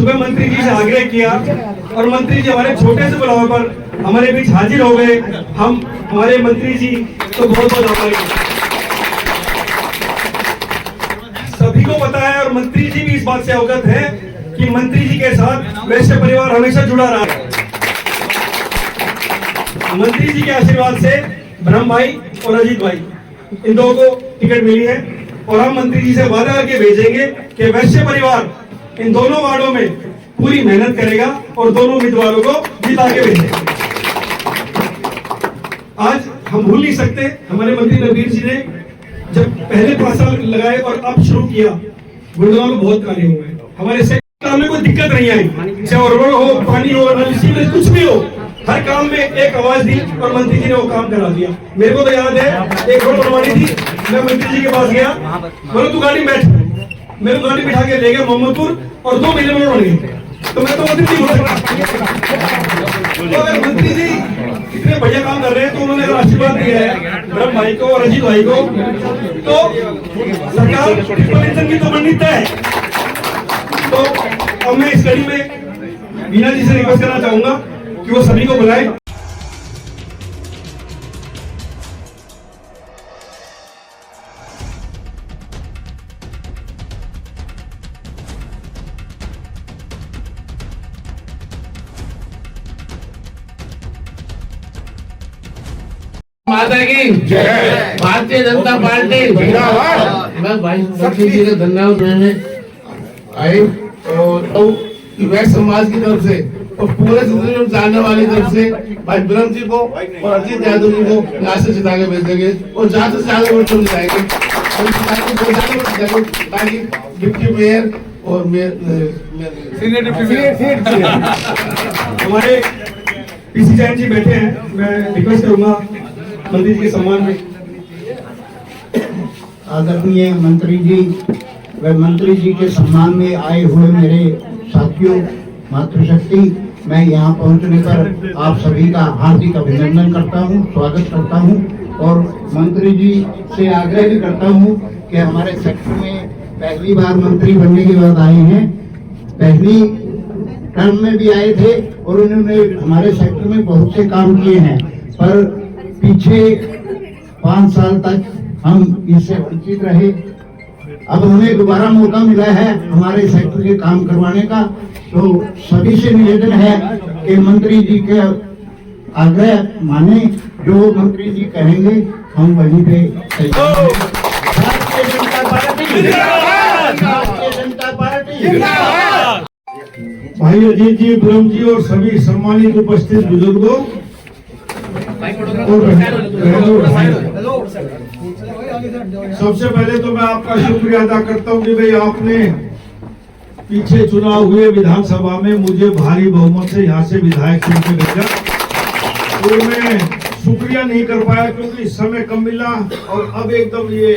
सुबह मंत्री जी से आग्रह किया और मंत्री जी हमारे छोटे से बुलावे पर हमारे बीच हाजिर हो गए। हम हमारे मंत्री जी तो बहुत बहुत आभारी हैं। सभी को पता है और मंत्री जी भी इस बात से अवगत है कि मंत्री जी के साथ वैश्य परिवार हमेशा जुड़ा रहा है। मंत्री जी के आशीर्वाद से ब्रह्म भाई और अजीत भाई इन दो को टिकट मिली है और हम मंत्री जी से वादा करके भेजेंगे कि वैश्य परिवार इन दोनों वार्डों में पूरी मेहनत करेगा और दोनों उम्मीदवारों को जिता के भेजेगा। आज हम भूल नहीं सकते हमारे मंत्री नवीर जी ने जब पहले 5 साल लगाए और अब शुरू किया, गुड़गांव में बहुत कार्य हुए। हमारे सेक्टर में कोई दिक्कत नहीं आई, चाहे रोड हो, पानी हो, सीवरेज कुछ भी हो, हर काम में एक आवाज दी और मंत्री जी ने वो काम करा दिया। मेरे को तो याद है एक रोड बनवानी थी, मैं मंत्री जी के पास गया, बोलो तू गाड़ी बैठ, मेरे को गाड़ी बिठा के ले गया मोहम्मदपुर और 2 महीने में बन गई। तो मैं तो मंत्री जी तो अगर मंत्री जी इतने बढ़िया काम कर रहे हैं तो उन्होंने अगर आशीर्वाद दिया है ब्रह्म भाई को और अजीत भाई को, तो सरकार ट्रिपल इंजन की तो बननी तय है। तो अब मैं इस कड़ी में मीना जी से रिक्वेस्ट करना चाहूंगा कि वो सभी को बुलाए। माता की जय, भारतीय जनता पार्टी जिंदाबाद। मैं भाई मंत्री जी का धन्यवाद देने आए और वैश्य समाज की तरफ से और पूरे जिले में जाने वाली तरफ से भाई ब्रह्म जी को और अजीत यादव जी को यहाँ से जिता के भेज देंगे और जहाँ से ज्यादा वोट जिताएंगे ताकि डिप्टी मेयर और हमारे पीसी जैन जी बैठे हैं, मैं रिक्वेस्ट करूंगा मंत्री जी के सम्मान में। आदरणीय मंत्री जी व मंत्री जी के सम्मान में आए हुए मेरे साथियों, मातृशक्ति, मैं यहाँ पहुँचने पर आप सभी का हार्दिक अभिनंदन करता हूँ, स्वागत करता हूँ और मंत्री जी से आग्रह भी करता हूँ कि हमारे सेक्टर में पहली बार मंत्री बनने के बाद आए हैं, पहली टर्म में भी आए थे और उन्होंने हमारे सेक्टर में बहुत से काम किए हैं, पर पीछे 5 साल तक हम इससे वंचित रहे। अब हमें दोबारा मौका मिला है हमारे सेक्टर के काम करवाने का, तो सभी से निवेदन है कि मंत्री जी के आग्रह माने, जो मंत्री जी कहेंगे हम वहीं पे भारतीय जनता पार्टी, भारतीय जनता पार्टी। भाई अजीत जी, ब्रह्म जी और सभी सम्मानित उपस्थित बुजुर्गों और सबसे पहले तो मैं आपका शुक्रिया अदा करता हूं कि भाई आपने पीछे चुनाव हुए विधानसभा में मुझे भारी बहुमत से यहाँ से विधायक चुन के भेजा। तो मैं शुक्रिया नहीं कर पाया क्योंकि समय कम मिला और अब एकदम ये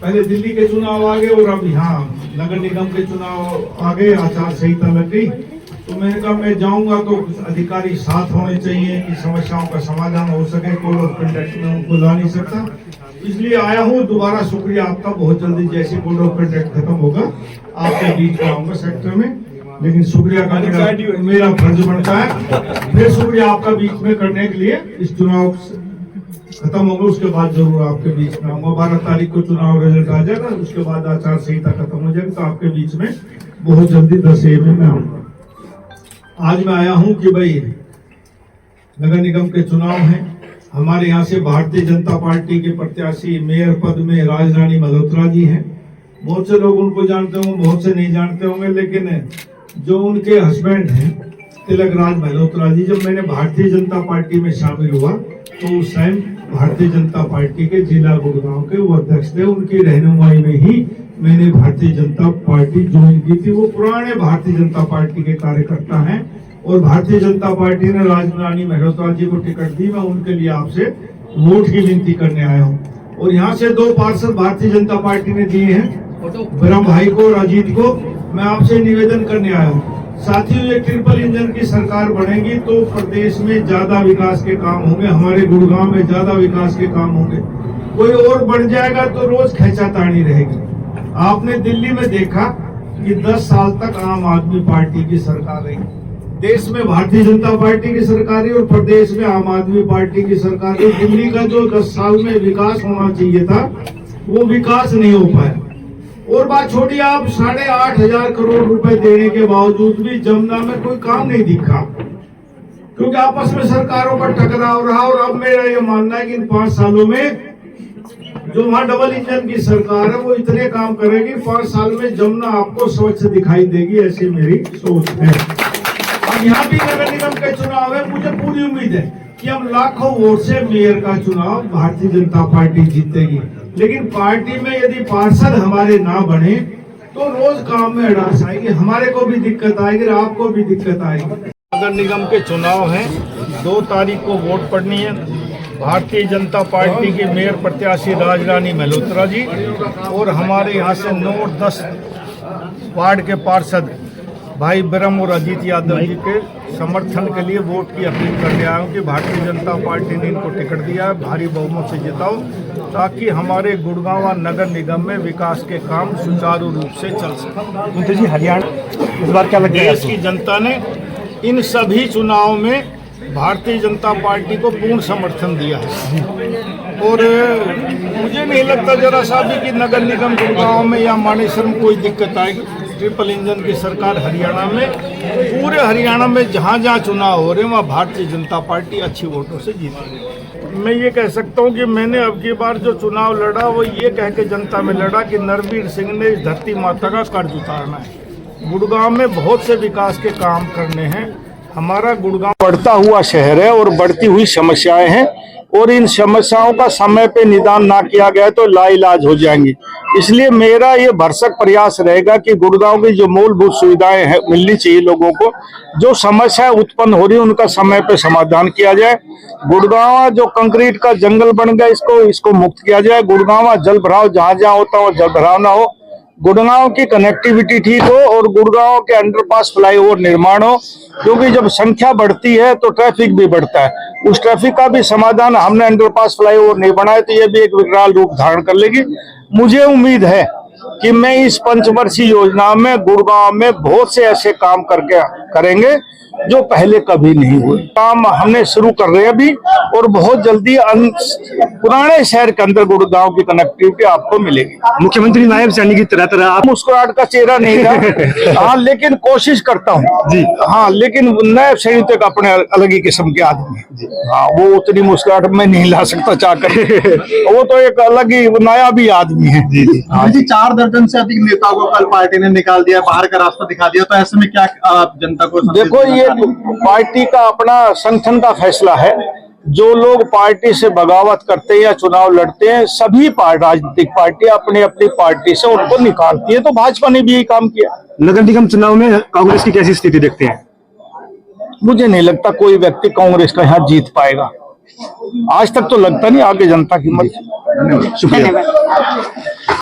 पहले दिल्ली के चुनाव आ गए और अब यहाँ नगर निगम के चुनाव आ गए, आचार संहिता लग गई। तो मैंने कहा मैं जाऊंगा तो कुछ अधिकारी साथ होने चाहिए कि समस्याओं का समाधान हो सके, कोड ऑफ कंडक्ट में उनको ला नहीं सकता, इसलिए आया हूँ। दोबारा शुक्रिया आपका, बहुत जल्दी जैसे कोड ऑफ कंडक्ट खत्म होगा आपके बीच में आऊंगा सेक्टर में, लेकिन शुक्रिया का मेरा फर्ज बनता है। फिर शुक्रिया आपका बीच में करने के लिए, इस चुनाव खत्म होगा उसके बाद जरूर आपके बीच में आऊंगा। 12 तारीख को चुनाव रिजल्ट आ जाएगा, उसके बाद आचार संहिता खत्म हो जाएगी, तो आपके बीच में बहुत जल्दी 10 में आऊंगा। आज मैं आया हूं कि भाई नगर निगम के चुनाव हैं, हमारे यहाँ से भारतीय जनता पार्टी के प्रत्याशी मेयर पद में राजरानी मल्होत्रा जी हैं। बहुत से लोग उनको जानते होंगे, बहुत से नहीं जानते होंगे, लेकिन जो उनके हस्बैंड हैं तिलक राज मल्होत्रा जी, जब मैंने भारतीय जनता पार्टी में शामिल हुआ तो उस टाइम भारतीय जनता पार्टी के जिला गुड़गांव के वो अध्यक्ष थे, उनकी रहनुमाई में ही मैंने भारतीय जनता पार्टी ज्वाइन की थी। वो पुराने भारतीय जनता पार्टी के कार्यकर्ता हैं और भारतीय जनता पार्टी ने राजरानी मल्होत्रा जी को टिकट दी। मैं उनके लिए आपसे वोट की विनती करने आया हूँ और यहाँ से 2 पार्षद भारतीय जनता पार्टी ने दिए हैं, ब्रह्म भाई को और अजीत को। मैं आपसे निवेदन करने आया हूँ, साथियों ये ट्रिपल इंजन की सरकार बनेगी तो प्रदेश में ज्यादा विकास के काम होंगे, हमारे गुड़गांव में ज्यादा विकास के काम होंगे। कोई और बढ़ जाएगा तो रोज खींचातानी रहेगी। आपने दिल्ली में देखा कि 10 साल तक आम आदमी पार्टी की सरकार रही। देश में भारतीय जनता पार्टी की सरकार रही और प्रदेश में आम आदमी पार्टी की सरकार रही। दिल्ली का जो 10 साल में विकास होना चाहिए था वो विकास नहीं हो पाया। और बात छोड़िए, आप 8,500 करोड़ रुपए देने के बावजूद भी जमुना में कोई काम नहीं दिखा, क्योंकि आपस में सरकारों का टकराव रहा। और अब मेरा ये मानना है कि इन 5 सालों में जो वहां डबल इंजन की सरकार है वो इतने काम करेगी, 5 साल में जमुना आपको स्वच्छ दिखाई देगी, ऐसी मेरी सोच है। अब यहाँ भी नगर निगम के चुनाव है, मुझे पूरी उम्मीद है कि हम लाखों वोट से मेयर का चुनाव भारतीय जनता पार्टी जीतेगी। लेकिन पार्टी में यदि पार्षद हमारे ना बने तो रोज काम में अड़ास आएगी, हमारे को भी दिक्कत आएगी, आपको भी दिक्कत आएगी। नगर निगम के चुनाव हैं, 2 तारीख को वोट पड़नी है। भारतीय जनता पार्टी के मेयर प्रत्याशी राजरानी मल्होत्रा जी और हमारे यहाँ से 9 और 10 वार्ड के पार्षद भाई ब्रह्म और अजीत यादव जी के समर्थन के लिए वोट की अपील करने आया हूँ कि भारतीय जनता पार्टी ने इनको टिकट दिया है, भारी बहुमत से जिताओ, ताकि हमारे गुड़गांव नगर निगम में विकास के काम सुचारू रूप से चल सके। जी हरियाणा इस बार क्या लगता है? देश की जनता ने इन सभी चुनाव में भारतीय जनता पार्टी को पूर्ण समर्थन दिया है और मुझे नहीं लगता जरा सा भी कि नगर निगम गुड़गांव में या मानेसर में कोई दिक्कत आएगी। ट्रिपल इंजन की सरकार हरियाणा में, पूरे हरियाणा में जहाँ जहाँ चुनाव हो रहे हैं वहाँ भारतीय जनता पार्टी अच्छी वोटों से जीती। मैं ये कह सकता हूँ कि मैंने अब की बार जो चुनाव लड़ा वो ये कह के जनता में लड़ा कि नरवीर सिंह ने इस धरती माता का कर्ज उतारना है। गुड़गांव में बहुत से विकास के काम करने हैं। हमारा गुड़गांव बढ़ता हुआ शहर है और बढ़ती हुई समस्याएं हैं और इन समस्याओं का समय पे निदान ना किया गया तो लाइलाज हो जाएंगी। इसलिए मेरा ये भरसक प्रयास रहेगा कि गुड़गांव की जो मूलभूत सुविधाएं हैं मिलनी चाहिए लोगों को, जो समस्याएं उत्पन्न हो रही है उनका समय पे समाधान किया जाए। गुड़गांव जो कंक्रीट का जंगल बन गया इसको मुक्त किया जाए। गुड़गांव जल भराव जहाँ जहाँ होता हो जल भराव ना हो। गुड़गांव की कनेक्टिविटी ठीक हो और गुड़गांव के अंडरपास फ्लाईओवर निर्माण हो, क्योंकि जब संख्या बढ़ती है तो ट्रैफिक भी बढ़ता है। उस ट्रैफिक का भी समाधान हमने अंडरपास फ्लाईओवर नहीं बनाए तो ये भी एक विकराल रूप धारण कर लेगी। मुझे उम्मीद है कि मैं इस पंचवर्षीय योजना में गुड़गांव में बहुत से ऐसे काम करके करेंगे जो पहले कभी नहीं हुए। काम हमने शुरू कर रहे हैं अभी और बहुत जल्दी पुराने शहर के अंदर गुड़गांव की कनेक्टिविटी आपको मिलेगी। मुख्यमंत्री नायब सैनी की तरह आप मुस्कुराहट का चेहरा नहीं था हाँ, लेकिन कोशिश करता हूँ जी हाँ, लेकिन नायब सैनी तक अपने अलग ही किस्म के आदमी हाँ, वो उतनी मुस्कुराहट में नहीं ला सकता चाहकर वो तो एक अलग ही नया भी आदमी है। जी जी हाँ जी, 4 दर्जन से अधिक नेताओं को कल पार्टी ने निकाल दिया, बाहर का रास्ता दिखा दिया, तो ऐसे में क्या आप जनता को देखो, ये पार्टी का अपना संगठन का फैसला है। जो लोग पार्टी से बगावत करते हैं या चुनाव लड़ते हैं, सभी राजनीतिक पार्टी अपनी अपनी पार्टी से उनको निकालती है, तो भाजपा ने भी यही काम किया। नगर निगम चुनाव में कांग्रेस की कैसी स्थिति देखते हैं? मुझे नहीं लगता कोई व्यक्ति कांग्रेस का यहाँ जीत पाएगा, आज तक तो लगता नहीं, आगे जनता की मर्जी। शुक्रिया।